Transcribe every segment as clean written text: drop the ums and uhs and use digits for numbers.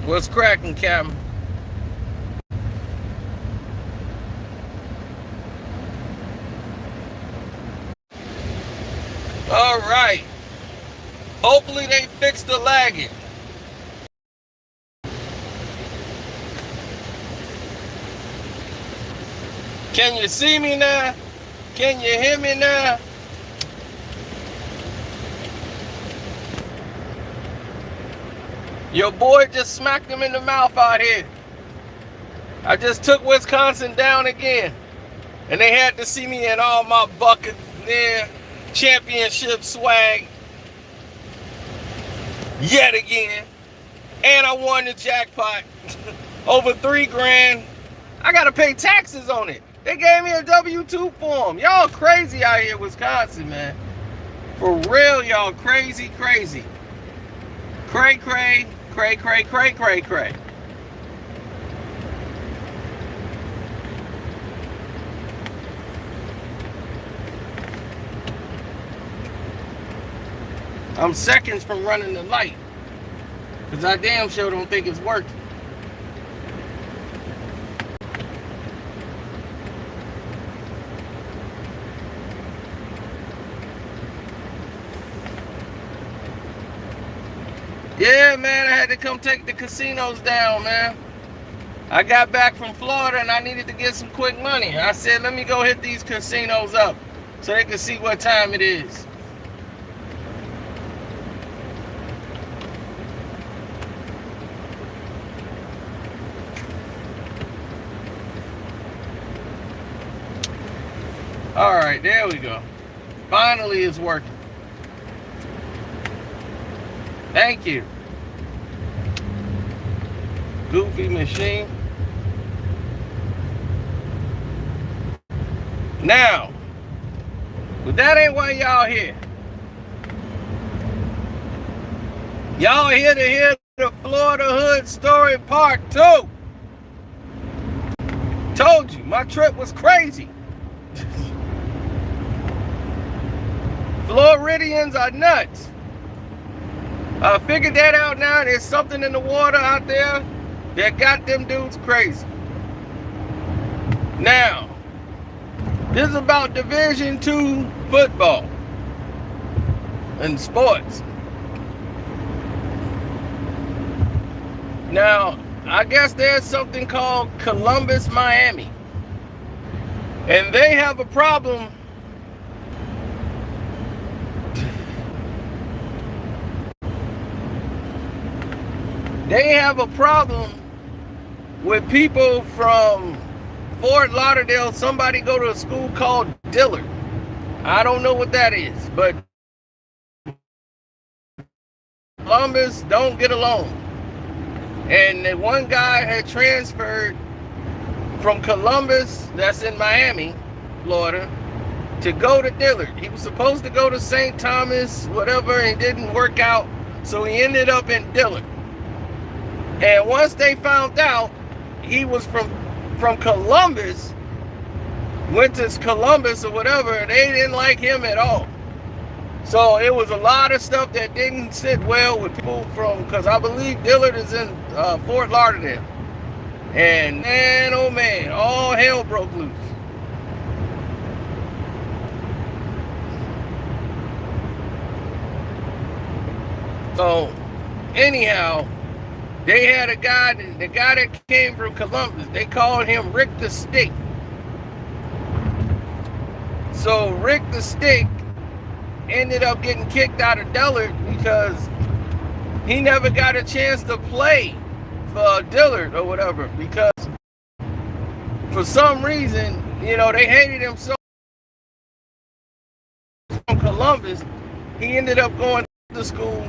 What's cracking, Captain? All right. Hopefully they fix the lagging. Can you see me now? Can you hear me now? Your boy just smacked him in the mouth out here. I just took Wisconsin down again. And they had to see me in all my bucket there, championship swag. Yet again. And I won the jackpot. Over $3,000. I gotta pay taxes on it. They gave me a W-2 form. Y'all crazy out here in Wisconsin, man. For real, y'all crazy. Cray. I'm seconds from running the light. Because I damn sure don't think it's working. Yeah, man, I had to come take the casinos down, man. I got back from Florida and I needed to get some quick money. I said, let me go hit these casinos up so they can see what time it is. All right, there we go. Finally, it's working. Thank you. Goofy machine. Now, but that ain't why y'all here. Y'all here to hear the Florida Hood story part 2. Told you, my trip was crazy. Floridians are nuts. I figured that out now. There's something in the water out there that got them dudes crazy. Now, this is about Division II football and sports. Now, I guess there's something called Columbus, Miami. And they have a problem. They have a problem with people from Fort Lauderdale. Somebody go to a school called Dillard. I don't know what that is, but Columbus don't get along. And the one guy had transferred from Columbus, that's in Miami, Florida, to go to Dillard. He was supposed to go to St. Thomas, whatever, and it didn't work out. So he ended up in Dillard. And once they found out he was from Columbus, went to Columbus or whatever, they didn't like him at all. So it was a lot of stuff that didn't sit well with people from, because I believe Dillard is in Fort Lauderdale. And man, oh man, all hell broke loose. So anyhow, they had a guy, the guy that came from Columbus, they called him Rick the Stick. So Rick the Stick ended up getting kicked out of Dillard because he never got a chance to play for Dillard or whatever, because for some reason, you know, they hated him so from Columbus. He ended up going to school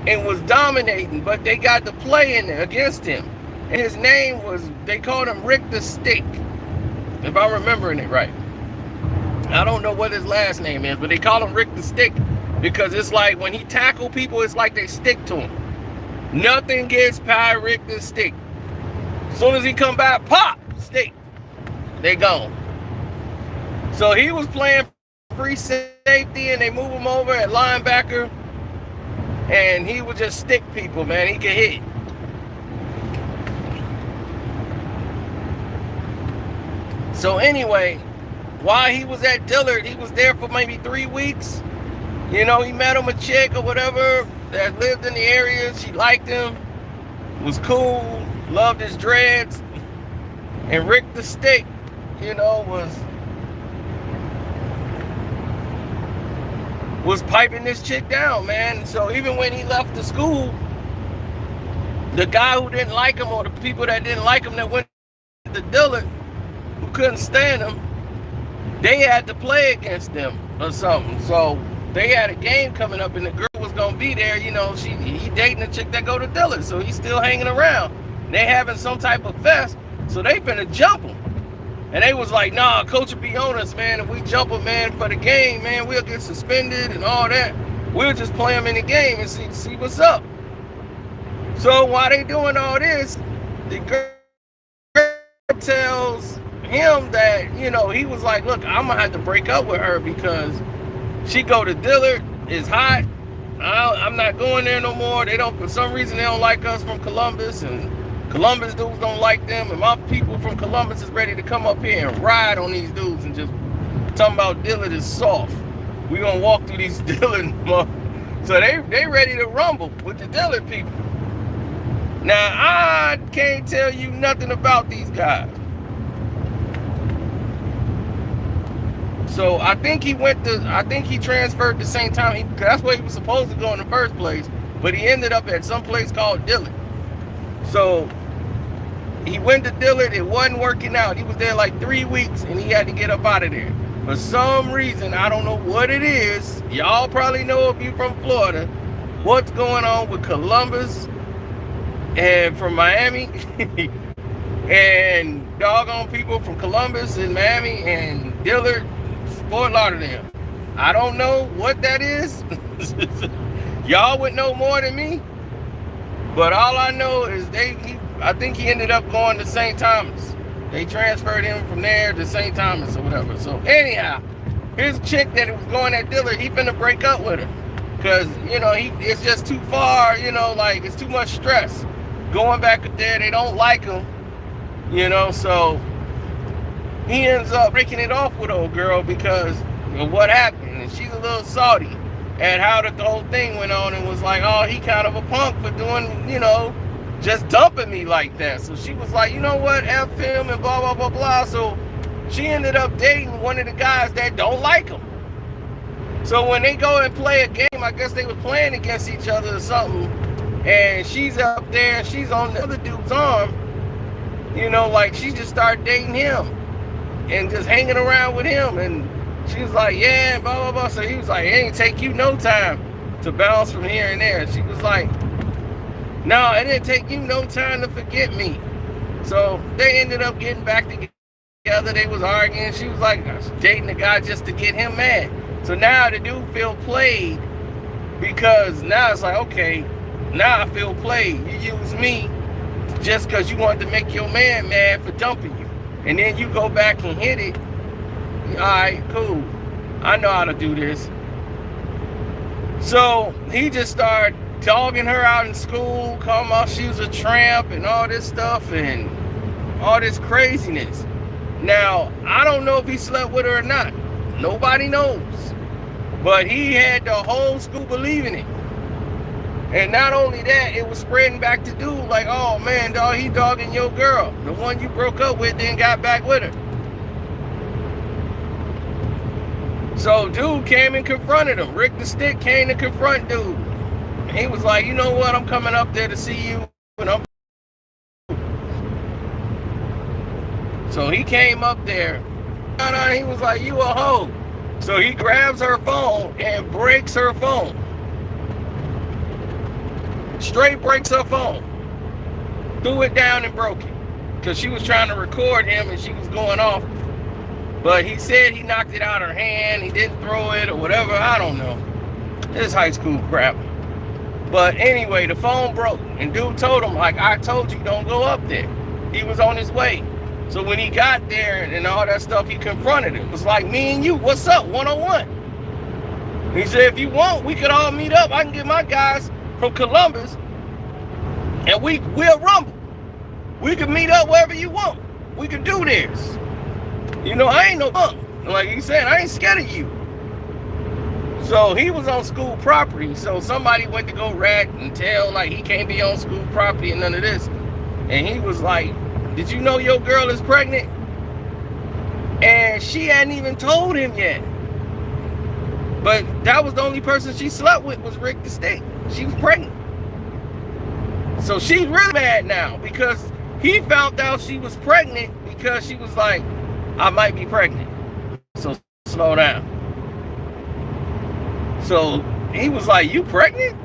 and was dominating, but they got to play in against him. And his name was, they called him Rick the Stick, if I'm remembering it right. I don't know what his last name is, but they call him Rick the Stick because it's like when he tackle people, it's like they stick to him. Nothing gets past Rick the Stick. As soon as he come back, pop, stick. They gone. So he was playing free safety and they move him over at linebacker. And he would just stick people, man. He could hit. So anyway, while he was at Dillard, he was there for maybe 3 weeks. You know, he met him a chick or whatever that lived in the area. She liked him, was cool, loved his dreads. And Rick the Stick, you know, was piping this chick down, man. So even when he left the school, the guy who didn't like him, or the people that didn't like him that went to Dillard, who couldn't stand him, they had to play against them or something. So they had a game coming up, and the girl was gonna be there. You know, he dating a chick that go to Dillard, so he's still hanging around. They having some type of fest, so they finna jump him. And they was like, nah, coach will be on us, man. If we jump him, man, for the game, man, we'll get suspended and all that. We'll just play him in the game and see what's up. So while they doing all this, the girl tells him that, you know, he was like, look, I'm gonna have to break up with her because she go to Dillard, it's hot. I'm not going there no more. They don't, for some reason, they don't like us from Columbus, and Columbus dudes don't like them, and my people from Columbus is ready to come up here and ride on these dudes and just talking about Dillard is soft. We gonna walk through these Dillard, so they ready to rumble with the Dillard people. Now I can't tell you nothing about these guys. So I think he transferred the same time. That's where he was supposed to go in the first place, but he ended up at some place called Dillard. So he went to Dillard, it wasn't working out. He was there like 3 weeks and he had to get up out of there. For some reason, I don't know what it is. Y'all probably know if you're from Florida, what's going on with Columbus and from Miami and doggone people from Columbus and Miami and Dillard, Fort Lauderdale. I don't know what that is. Y'all would know more than me. But all I know is I think he ended up going to St. Thomas. They transferred him from there to St. Thomas or whatever. So anyhow, his chick that was going at Dillard, he finna break up with her. Because, you know, it's just too far, you know, like it's too much stress. Going back there, they don't like him, you know, so he ends up breaking it off with old girl because of what happened. And she's a little salty at how the whole thing went on, and was like, oh, he kind of a punk for doing, you know, just dumping me like that. So she was like, you know what, F him and blah, blah, blah, blah. So she ended up dating one of the guys that don't like him. So when they go and play a game, I guess they were playing against each other or something, and she's up there, she's on the other dude's arm, you know, like she just started dating him and just hanging around with him. And she was like, yeah, blah, blah, blah. So he was like, it ain't take you no time to bounce from here and there. And she was like, no, it didn't take you no time to forget me. So they ended up getting back together. They was arguing. She was like, I was dating the guy just to get him mad. So now the dude feel played, because now it's like, okay, now I feel played. You use me just because you wanted to make your man mad for dumping you. And then you go back and hit it. All right, cool. I know how to do this. So he just started dogging her out in school, calling out she was a tramp and all this stuff and all this craziness. Now, I don't know if he slept with her or not. Nobody knows. But he had the whole school believing it. And not only that, it was spreading back to dude like, oh man, dog, he dogging your girl. The one you broke up with, then got back with her. So dude came and confronted him. Rick the Stick came to confront dude. And he was like, you know what, I'm coming up there to see you. And so he came up there. And he was like, you a hoe. So he grabs her phone and breaks her phone. Straight breaks her phone. Threw it down and broke it. Because she was trying to record him and she was going off. But he said he knocked it out of her hand. He didn't throw it or whatever. I don't know. This high school crap. But anyway, the phone broke. And dude told him, like, I told you, don't go up there. He was on his way. So when he got there and all that stuff, he confronted him. It was like, me and you, what's up, 101? He said, if you want, we could all meet up. I can get my guys from Columbus and we'll rumble. We can meet up wherever you want. We can do this. You know, I ain't no punk. Like he said, I ain't scared of you. So he was on school property. So somebody went to go rat and tell, like, he can't be on school property and none of this. And he was like, did you know your girl is pregnant? And she hadn't even told him yet. But that was the only person she slept with was Rick the Stick. She was pregnant. So she's really mad now because he found out she was pregnant because she was like, I might be pregnant. So slow down. So he was like, you pregnant?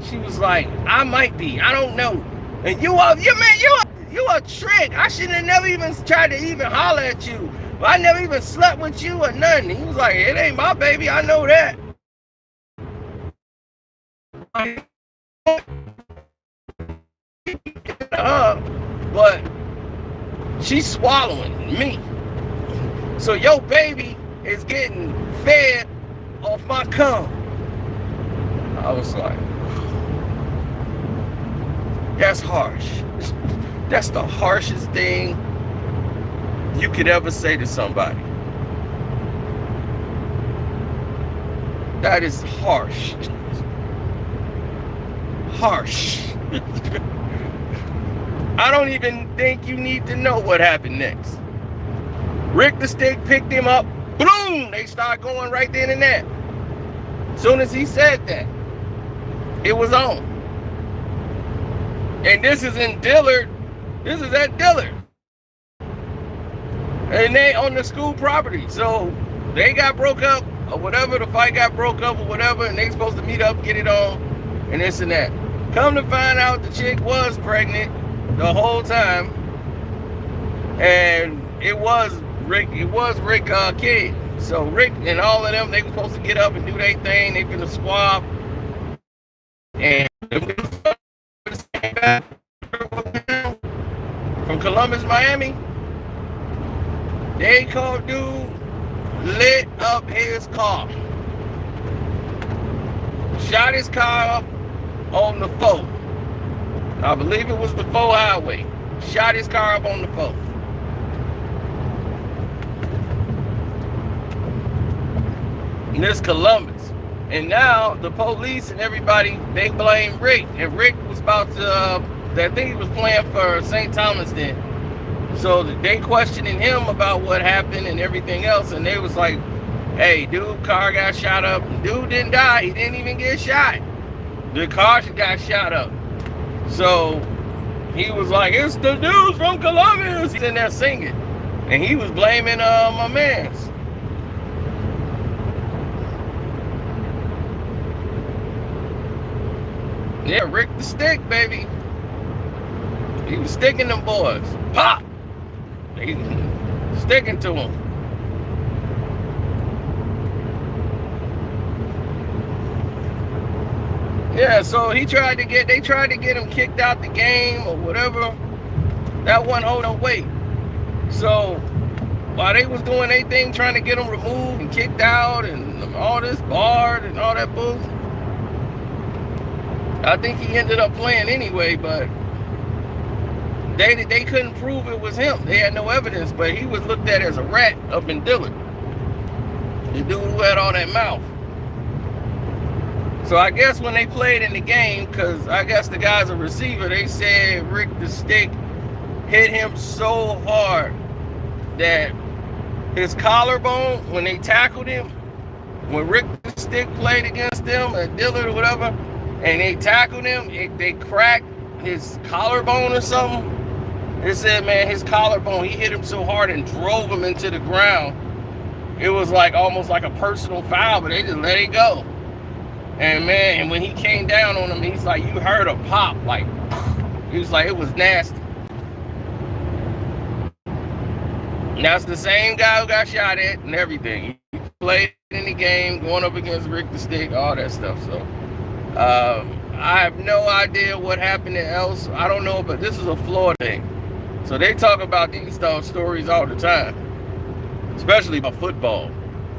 She was like, I might be. I don't know. And you a trick. I should have never even tried to even holler at you. But I never even slept with you or nothing. He was like, it ain't my baby. I know that. But she's swallowing me. So your baby is getting fed off my cum. I was like, that's harsh. That's the harshest thing you could ever say to somebody. That is harsh. Harsh. I don't even think you need to know what happened next. Rick the Stick picked him up. Boom! They start going right then and there. As soon as he said that, it was on. And this is in Dillard. This is at Dillard. And they on the school property. So they got broke up or whatever. The fight got broke up or whatever. And they supposed to meet up, get it on, and this and that. Come to find out the chick was pregnant the whole time. And it was Rick kid. So Rick and all of them, they were supposed to get up and do their thing. They finna squab. And from Columbus, Miami, they called dude, lit up his car. Shot his car up on the 4. I believe it was the 4 highway. Shot his car up on the 4. And this Columbus. And now the police and everybody, they blame Rick. And Rick was about to, I think he was playing for St. Thomas then. So they questioning him about what happened and everything else. And they was like, hey, dude, car got shot up. Dude didn't die. He didn't even get shot. The car got shot up. So he was like, it's the dude from Columbus. He's in there singing. And he was blaming my mans. Yeah, Rick the Stick, baby. He was sticking them boys. Pop! He was sticking to them. Yeah, so they tried to get him kicked out the game or whatever. That wasn't holding weight. So while they was doing their thing, trying to get him removed and kicked out and all this barred and all that bullshit, I think he ended up playing anyway, but they couldn't prove it was him. They had no evidence, but he was looked at as a rat up in Dillard. The dude who had all that mouth. So I guess when they played in the game, because I guess the guy's a receiver, they said Rick the Stick hit him so hard that his collarbone, when they tackled him, when Rick the Stick played against them at Dillard or whatever, and they tackled him, they cracked his collarbone or something. They said, man, his collarbone, he hit him so hard and drove him into the ground. It was like almost like a personal foul, but they just let it go. And man, and when he came down on him, he's like, you heard a pop, like, he was like, it was nasty. And that's the same guy who got shot at and everything. He played in the game, going up against Rick the Stick, all that stuff. So I have no idea what happened else. I don't know, but this is a Florida thing. So they talk about these stories all the time, especially about football.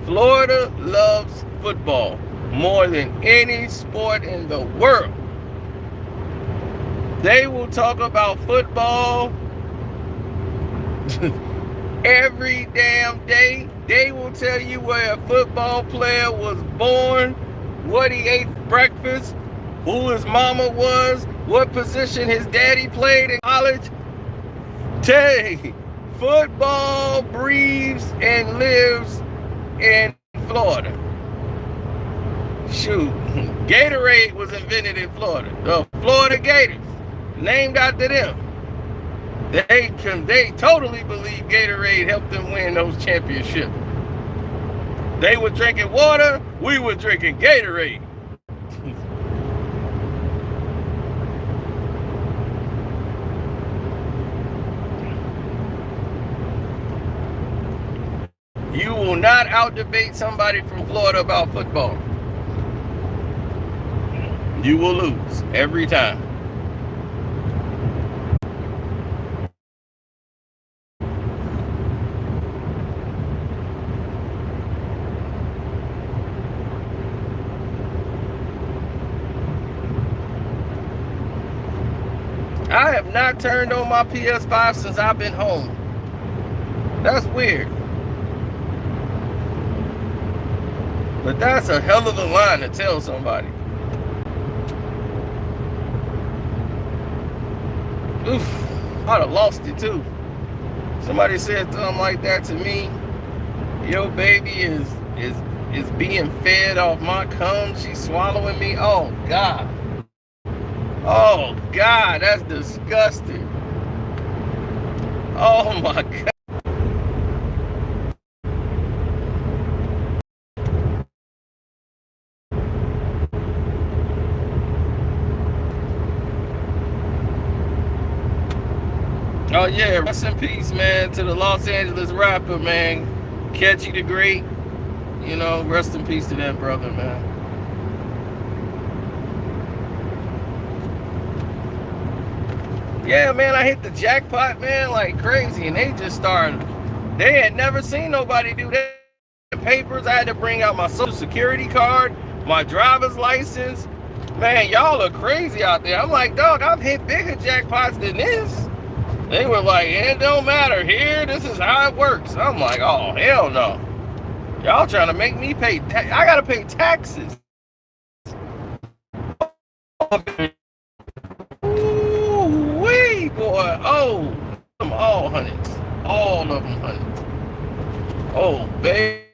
Florida loves football more than any sport in the world. They will talk about football Every damn day, they will tell you where a football player was born, what he ate for breakfast, who his mama was, what position his daddy played in college. Tay, football breathes and lives in Florida. Shoot, Gatorade was invented in Florida. The Florida Gators, named after them. They totally believe Gatorade helped them win those championships. They were drinking water, we were drinking Gatorade. You will not out-debate somebody from Florida about football. You will lose every time. I have not turned on my PS5 since I've been home. That's weird. But that's a hell of a line to tell somebody. Oof, I'd have lost it too. Somebody said something like that to me. Your baby is being fed off my cum. She's swallowing me. Oh God. Oh God, that's disgusting. Oh my God. Oh yeah, rest in peace, man, to the Los Angeles rapper, man, Catchy the Great. You know, rest in peace to that brother, man. Yeah, man, I hit the jackpot, man, like crazy, and they just started. They had never seen nobody do that. The papers, I had to bring out my social security card, my driver's license. Man, y'all are crazy out there. I'm like, dog, I've hit bigger jackpots than this. They were like, it don't matter here. This is how it works. I'm like, oh, hell no. Y'all trying to make me pay. I got to pay taxes. Ooh, wee, boy. Oh, them all hundreds. All of them hundreds. Oh, baby.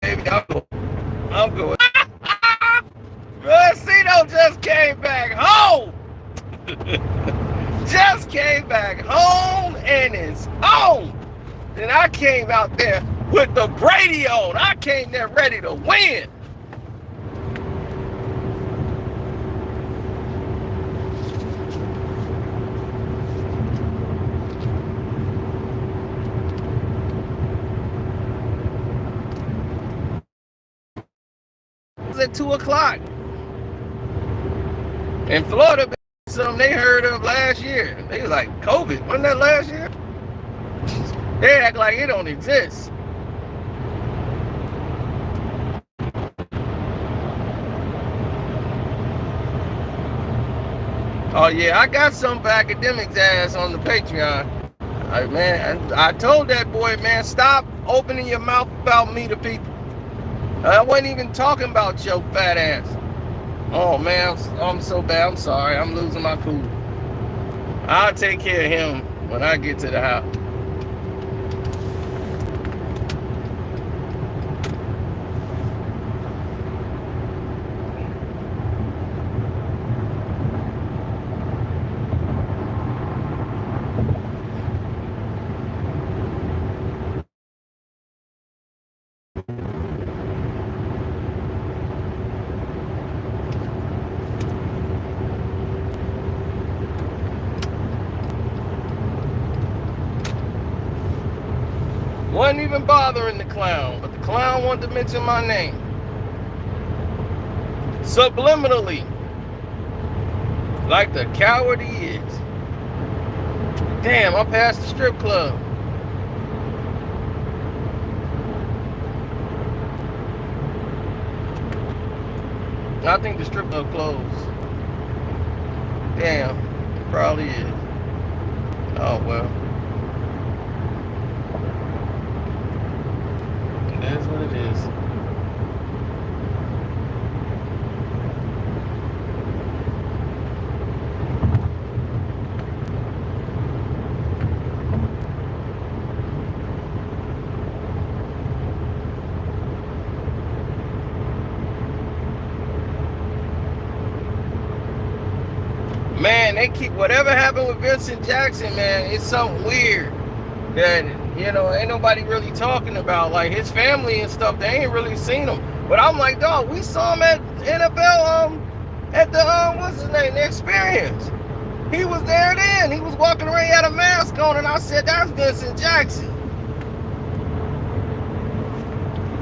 I'm going. Rosito just came back home. Just came back home and it's home. Then I came out there with the Brady on. I came there ready to win. It was at 2 o'clock. In Florida, something they heard of last year. They was like, COVID, wasn't that last year? They act like it don't exist. Oh yeah, I got some for academics ass on the Patreon. Man, I told that boy, man, stop opening your mouth about me to people. I wasn't even talking about your fat ass. Oh man, I'm so bad. I'm sorry. I'm losing my cool. I'll take care of him when I get to the house. Wasn't even bothering the clown, but the clown wanted to mention my name. Subliminally. Like the coward he is. Damn, I passed the strip club. I think the strip club closed. Damn, it probably is. Oh well. they keep whatever happened with Vincent Jackson, man. It's something weird that ain't nobody really talking about. Like his family and stuff, they ain't really seen him. But I'm like, dog, we saw him at NFL at the what's his name, the Experience. He was there then. He was walking around, he had a mask on, and I said, that's Vincent Jackson.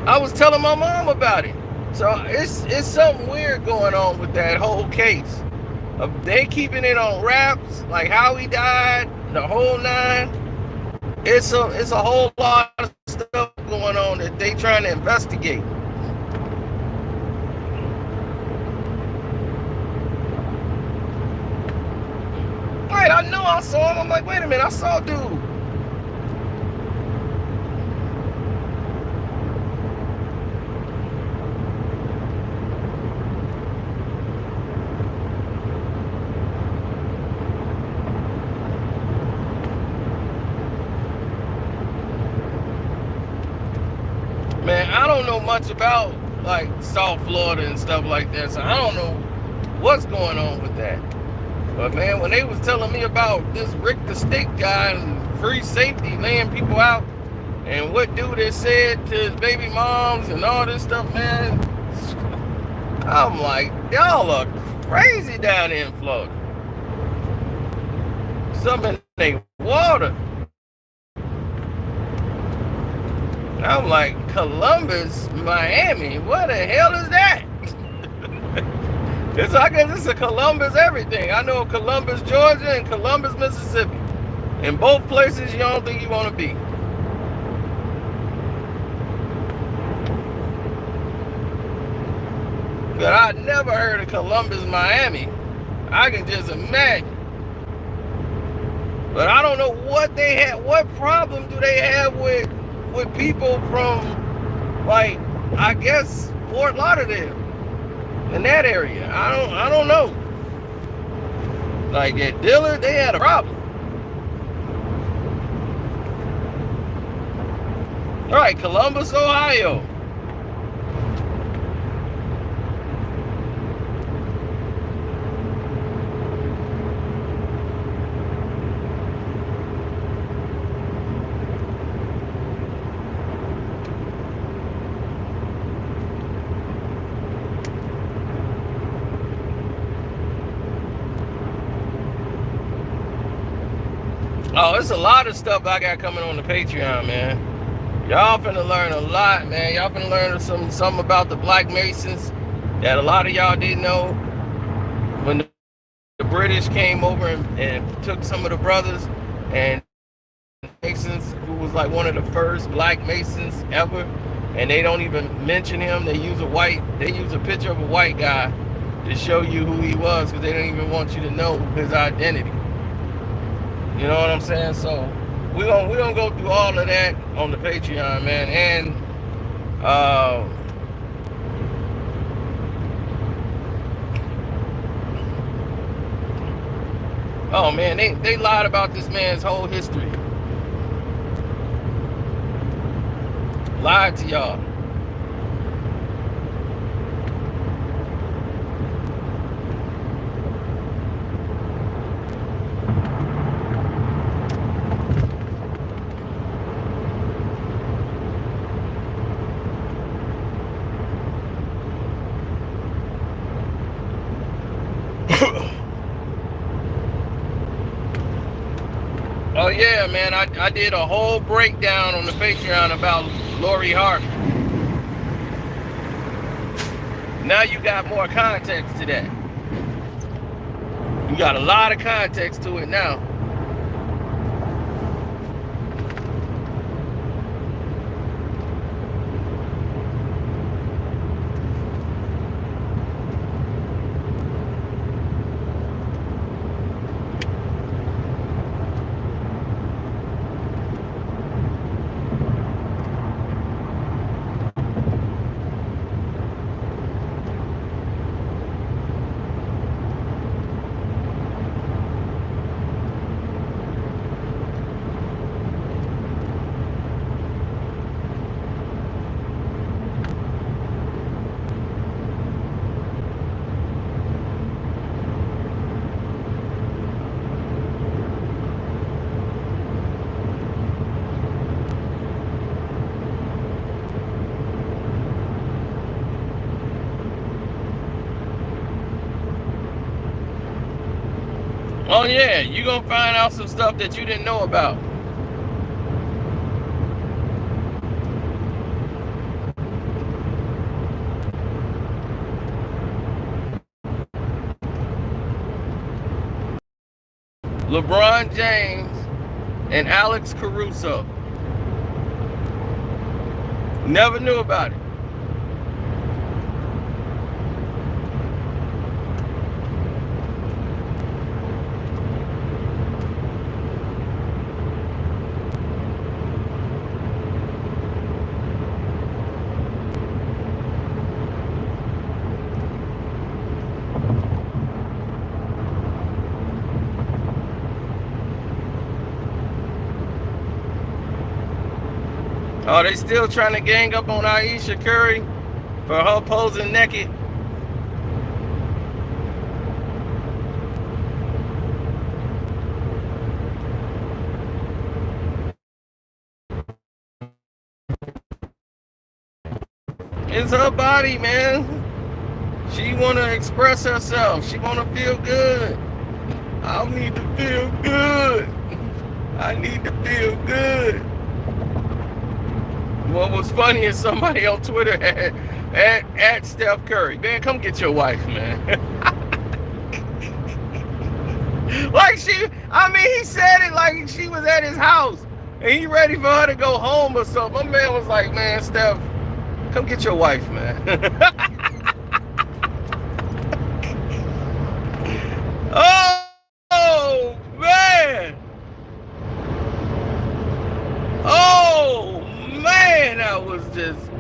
I was telling my mom about it. So it's something weird going on with that whole case. They keeping it on wraps, like how he died, the whole nine. It's a whole lot of stuff going on that they trying to investigate. Right, I know I saw him. I'm like, wait a minute, I saw dude. Man, I don't know much about like South Florida and stuff like that, so I don't know what's going on with that. But man, when they was telling me about this Rick the Stick guy and free safety laying people out, and what dude had said to his baby moms and all this stuff, man, I'm like, y'all are crazy down in Florida. Something in their water. I'm like, Columbus, Miami, what the hell is that? I guess it's a Columbus everything. I know Columbus, Georgia and Columbus, Mississippi. In both places you don't think you want to be. But I never heard of Columbus, Miami. I can just imagine. But I don't know what they have. What problem do they have with people from, like, I guess Fort Lauderdale? In that area, I don't know. Like at Dillard, they had a problem. All right, Columbus, Ohio. Oh, it's a lot of stuff I got coming on the Patreon, man. Y'all finna learn a lot, man. Y'all finna learn something about the Black Masons that a lot of y'all didn't know. When the British came over and took some of the brothers and Masons, who was like one of the first Black Masons ever, and they don't even mention him. They use a picture of a white guy to show you who he was, because they don't even want you to know his identity. You know what I'm saying? So we're gonna go through all of that on the Patreon, man. And oh man, they lied about this man's whole history. Lied to y'all. Oh yeah, man, I did a whole breakdown on the Patreon about Lori Harvey. Now you got more context to that. You got a lot of context to it now. Oh yeah, you gonna find out some stuff that you didn't know about. LeBron James and Alex Caruso. Never knew about it. Oh, they still trying to gang up on Ayesha Curry for her posing naked. It's her body, man. She want to express herself. She want to feel good. I need to feel good. I need to feel good. What was funny is somebody on Twitter at Steph Curry. Man, come get your wife, man. Like he said it like she was at his house and he ready for her to go home or something. My man was like, man, Steph, come get your wife, man. Oh, man. Oh, man, that was just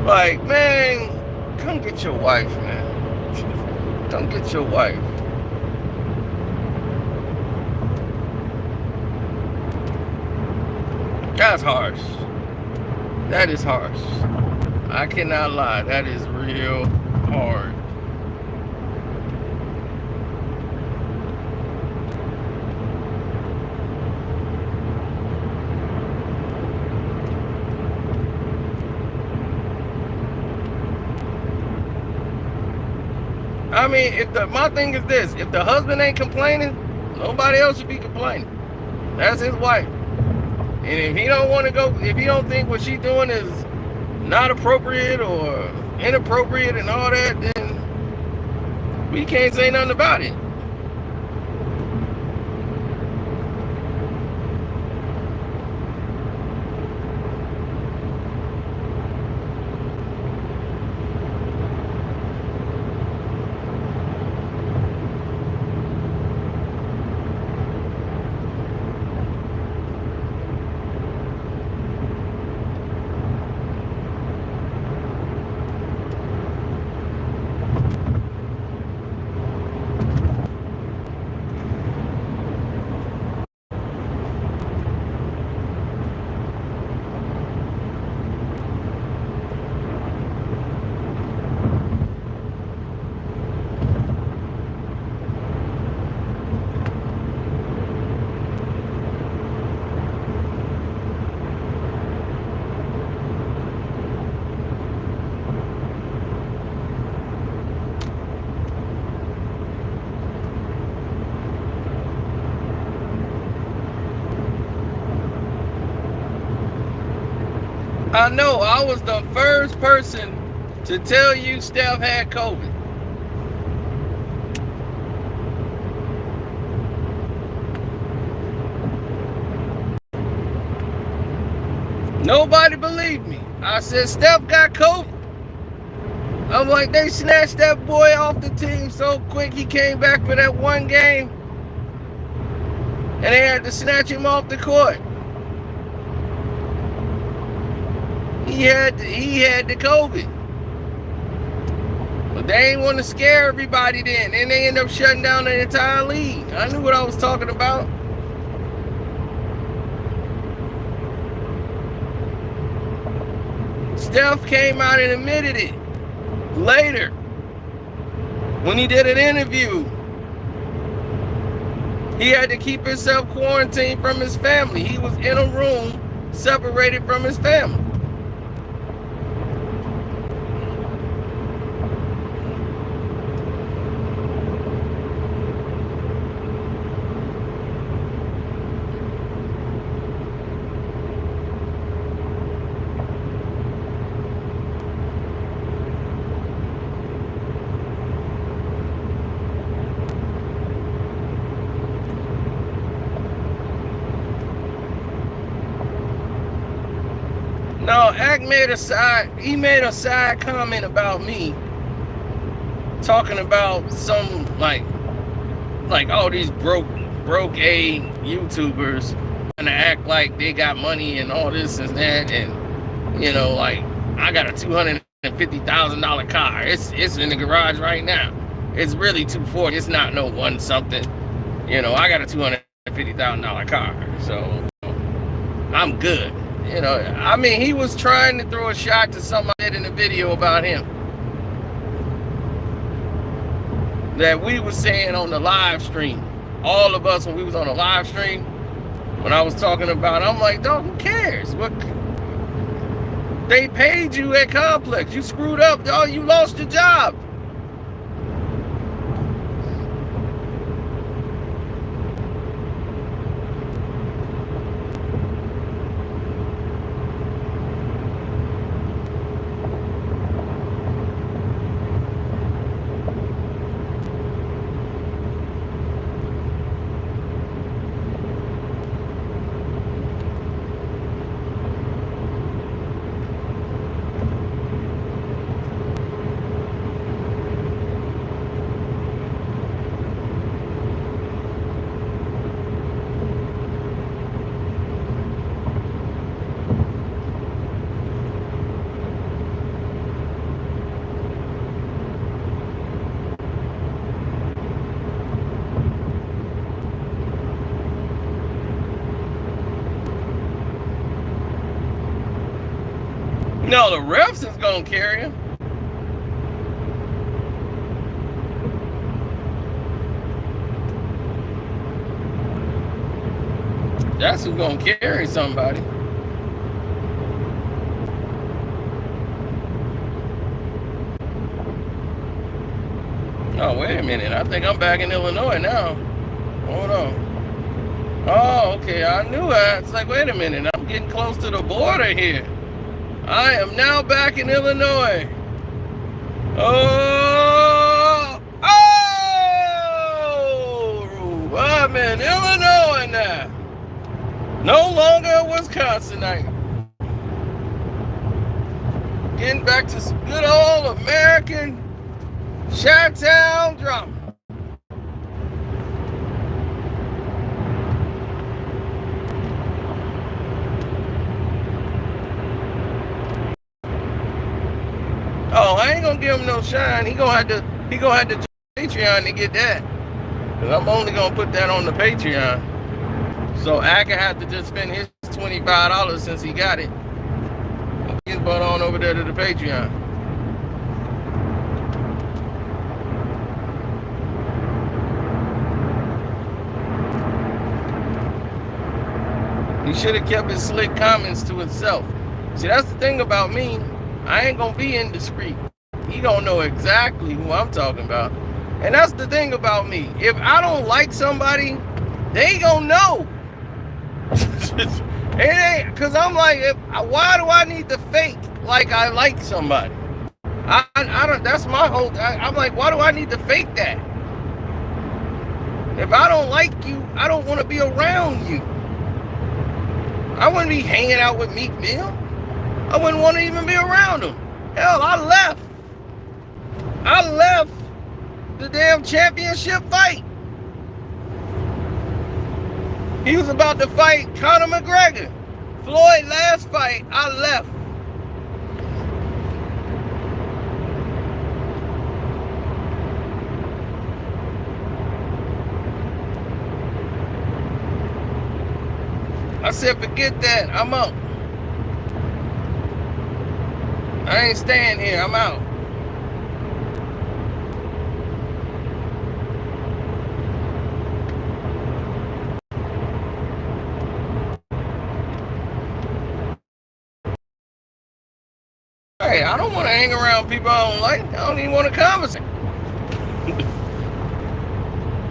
like, man, come get your wife, man. Come get your wife. That's harsh. That is harsh. I cannot lie. That is real hard. I mean, my thing is this: if the husband ain't complaining, nobody else should be complaining. That's his wife. And if he don't want to go, if he don't think what she's doing is not appropriate or inappropriate and all that, then we can't say nothing about it. I know I was the first person to tell you Steph had COVID. Nobody believed me. I said Steph got COVID. I'm like, they snatched that boy off the team so quick. He came back for that one game and they had to snatch him off the court. He had the COVID. But they ain't want to scare everybody then. And they end up shutting down the entire league. I knew what I was talking about. Steph came out and admitted it later when he did an interview. He had to keep himself quarantined from his family. He was in a room separated from his family. No, Ack made a side. He made a side comment about me, talking about some like all these broke A YouTubers gonna act like they got money and all this and that, and you know, like I got a $250,000 car. It's in the garage right now. It's really 240. It's not no one something. You know, I got a $250,000 car, so I'm good. You know, I mean, he was trying to throw a shot to something I did in the video about him that we were saying on the live stream. All of us, when we was on the live stream, when I was talking about, I'm like, dog, who cares? What? They paid you at Complex. You screwed up, dog. You lost your job. No, the refs is gonna carry him. That's who's gonna carry somebody. Oh, wait a minute. I think I'm back in Illinois now. Hold on. Oh, okay. I knew that. It's like, wait a minute. I'm getting close to the border here. I am now back in Illinois. Oh! Oh! I'm in Illinois now. No longer a Wisconsinite. Getting back to some good old American Chi-Town drama. Oh, I ain't gonna give him no shine. He gonna have to join Patreon to get that. Cause I'm only gonna put that on the Patreon. So I can have to just spend his $25 since he got it. He's brought on over there to the Patreon. He should have kept his slick comments to himself. See, that's the thing about me. I ain't gonna be indiscreet. He gonna know exactly who I'm talking about. And that's the thing about me. If I don't like somebody, they gonna know. It ain't, cause I'm like, why do I need to fake like I like somebody? I don't. That's my whole. I'm like, why do I need to fake that? If I don't like you, I don't want to be around you. I wouldn't be hanging out with Meek Mill. I wouldn't want to even be around him. Hell, I left the damn championship fight. He was about to fight Conor McGregor. Floyd last fight, I left. I said, forget that, I'm out. I ain't staying here, I'm out. Hey, I don't want to hang around people I don't like. I don't even want to conversate.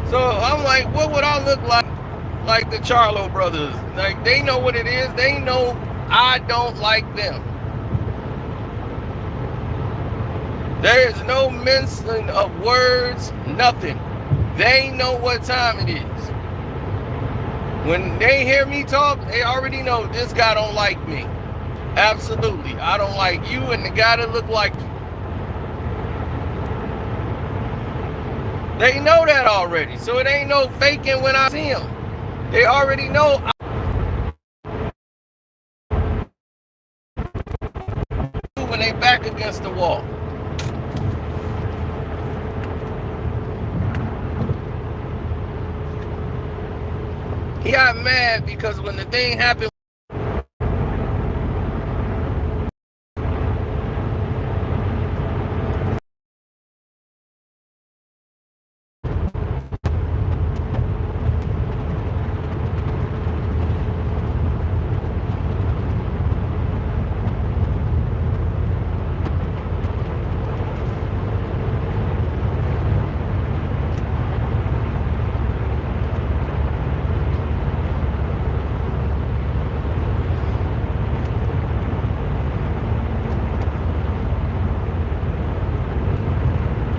So I'm like, what would I look like the Charlo brothers? Like, they know what it is. They know I don't like them. There is no mincing of words, nothing. They know what time it is. When they hear me talk, they already know this guy don't like me. Absolutely. I don't like you and the guy that look like you. They know that already. So it ain't no faking when I see him. They already know when they back against the wall. He got mad because when the thing happened,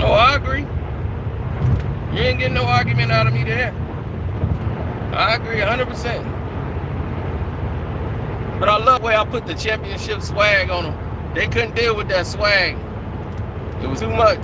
oh, I agree. You ain't getting no argument out of me there. I agree 100%. But I love the way I put the championship swag on them. They couldn't deal with that swag. It was too much.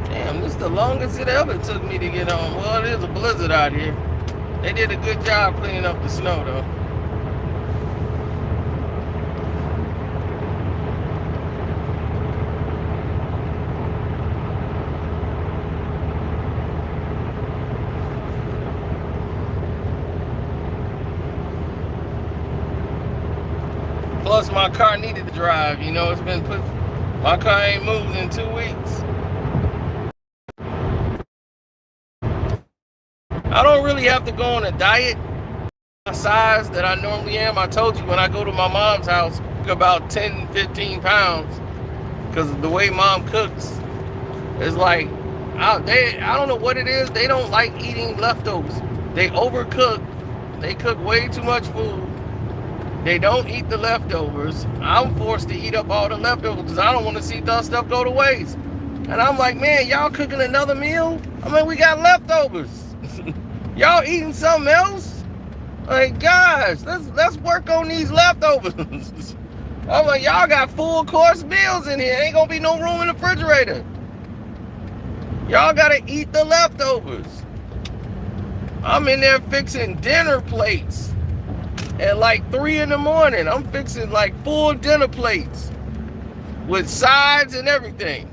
Damn, this is the longest it ever took me to get home. Well, it is a blizzard out here. They did a good job cleaning up the snow, though. Plus, my car needed to drive. You know, it's been put. My car ain't moved in 2 weeks. I don't really have to go on a diet. My size that I normally am. I told you when I go to my mom's house, about 10, 15 pounds. Because the way mom cooks, it's like, I don't know what it is. They don't like eating leftovers. They overcook. They cook way too much food. They don't eat the leftovers. I'm forced to eat up all the leftovers because I don't want to see that stuff go to waste. And I'm like, man, y'all cooking another meal? I mean, we got leftovers. Y'all eating something else? Like, guys, let's work on these leftovers. I'm like, y'all got full course meals in here. Ain't gonna be no room in the refrigerator. Y'all gotta eat the leftovers. I'm in there fixing dinner plates at like 3 in the morning. I'm fixing like full dinner plates with sides and everything.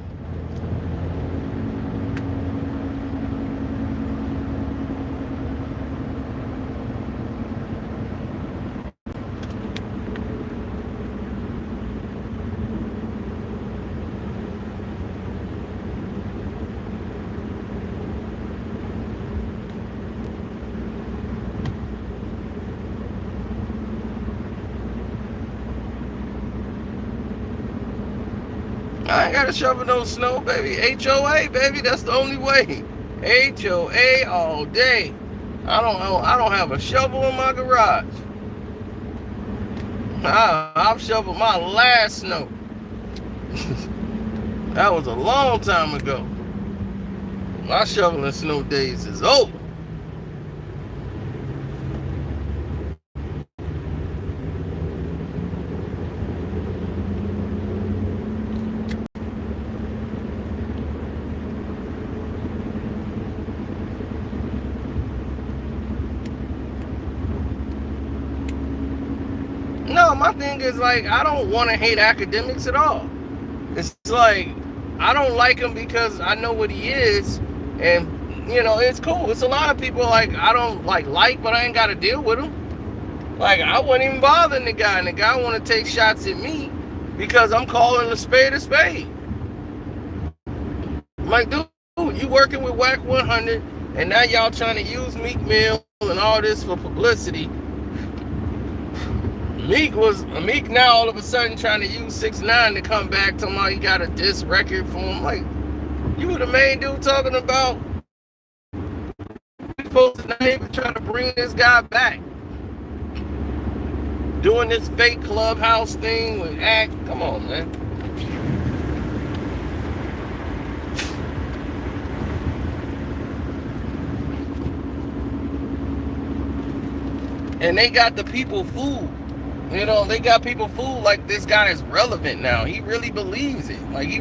I ain't gotta shovel no snow, baby. HOA, baby, that's the only way. HOA all day. I don't have a shovel in my garage. I've shoveled my last snow. That was a long time ago. My shoveling snow days is over. No, my thing is like, I don't want to hate academics at all. It's like, I don't like him because I know what he is, and you know, it's cool. It's a lot of people like I don't like, but I ain't got to deal with him. Like, I wasn't even bothering the guy, and the guy want to take shots at me because I'm calling a spade a spade. I'm like, dude, you working with Whack 100, and now y'all trying to use Meek Mill and all this for publicity. Meek now all of a sudden trying to use 6ix9ine to come back to him. He got a diss record for him. Like, you were the main dude talking about supposed to not even try to bring this guy back. Doing this fake clubhouse thing with act. Come on, man. And they got the people fooled. You know, they got people fooled like this guy is relevant now. He really believes it. Like he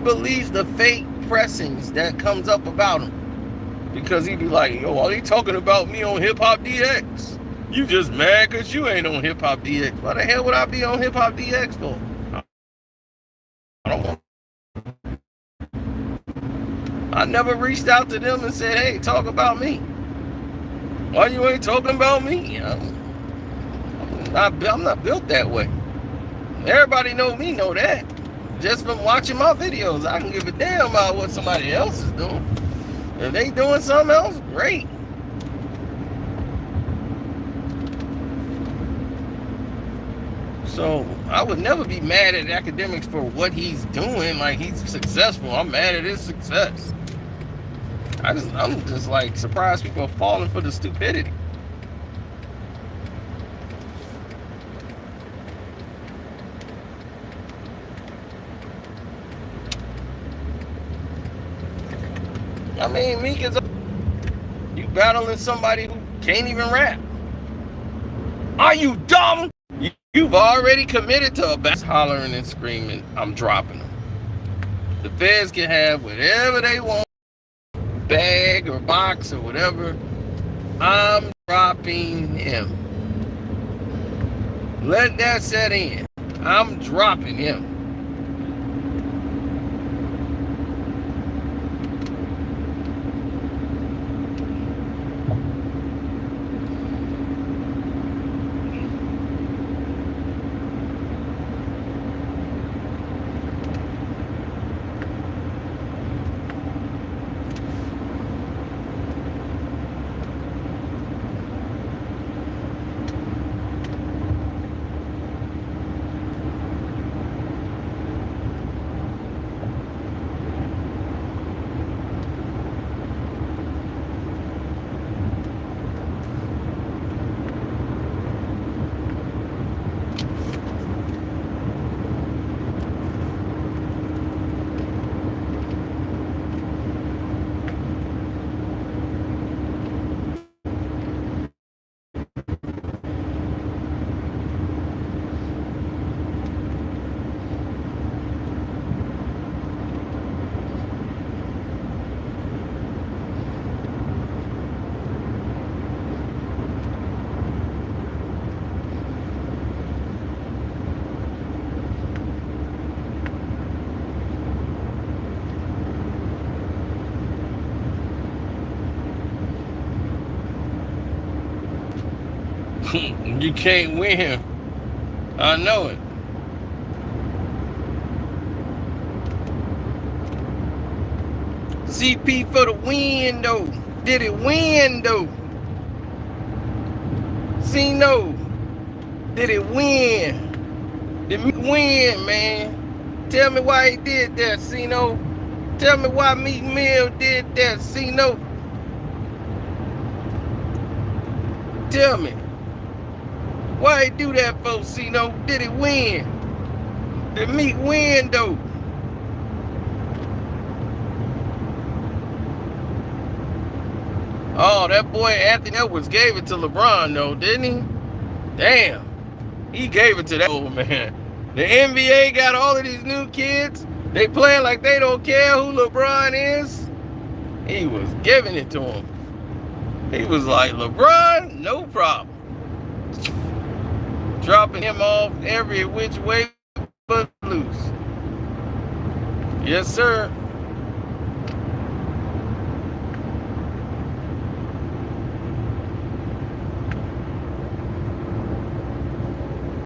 believes the fake pressings that comes up about him. Because he be like, yo, are they talking about me on Hip Hop DX? You just mad because you ain't on Hip Hop DX. Why the hell would I be on Hip Hop DX for? I don't want. I never reached out to them and said, hey, talk about me. Why you ain't talking about me? I'm not built that way. Everybody know me, know that. Just from watching my videos, I can give a damn about what somebody else is doing. If they doing something else, great. So I would never be mad at academics for what he's doing. Like, he's successful. I'm mad at his success. I'm just like surprised people are falling for the stupidity. I mean, Meek is you battling somebody who can't even rap. Are you dumb? You've already committed to a bass hollering and screaming, I'm dropping them. The feds can have whatever they want, bag or box or whatever. I'm dropping him. Let that set in. I'm dropping him. You can't win. I know it. CP for the win, though. Did it win, though? C-No. Did it win? Did Meek win, man? Tell me why he did that, C-No. Tell me why Meek Mill did that, C-No. Tell me. Why he do that, folks? C-No? Did it win? Did Meek win, though? Oh, that boy Anthony Edwards gave it to LeBron, though, didn't he? Damn. He gave it to that old man. The NBA got all of these new kids. They playing like they don't care who LeBron is. He was giving it to him. He was like, LeBron, no problem. Dropping him off every which way but loose. Yes, sir.